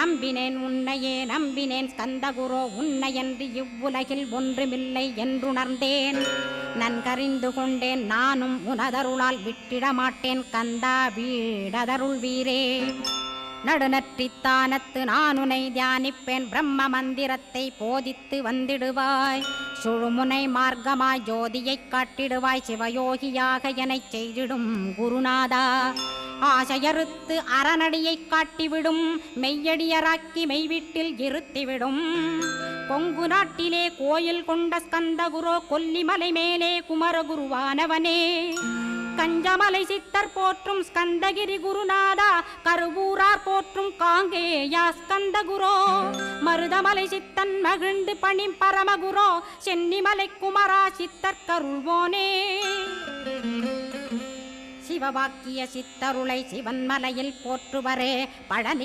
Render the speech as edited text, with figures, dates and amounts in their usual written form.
நம்பினேன் உன்னையே நம்பினேன் ஸ்கந்தகுரோ உன்னையன்று இவ்வுலகில் ஒன்றுமில்லை என்றுணர்ந்தேன் நன்கறிந்து கொண்டேன் நானும் உனதருளால் விட்டிட மாட்டேன் கந்தா வீடதருள் வீரே நடுநற்றித்தானத்து நான் உனை தியானிப்பேன் பிரம்ம மந்திரத்தை போதித்து வந்திடுவாய் சுழுமுனை மார்க்கமாய் ஜோதியைக் காட்டிடுவாய் சிவயோகியாக எனச் செய்திடும் குருநாதா ஆசையறுத்து அறநடியைக் காட்டிவிடும் மெய்யடியராக்கி மெய்வீட்டில் இருத்திவிடும் கொங்கு நாட்டிலே கோயில் கொண்ட ஸ்கந்தகுரோ கொல்லிமலை மேலே குமரகுருவானவனே கஞ்சமலை சித்தர் போற்றும் ஸ்கந்தகிரி குருநாதா கருவூரார் போற்றும் காங்கேயா ஸ்கந்தகுரோ மருதமலை சித்தன் மகிழ்ந்து பணி பரமகுரோ சென்னிமலை குமரா சித்தர் கருள்வோனே சிவவாக்கிய சித்தருளை சிவன்மலையில் போற்றுவரே பழனி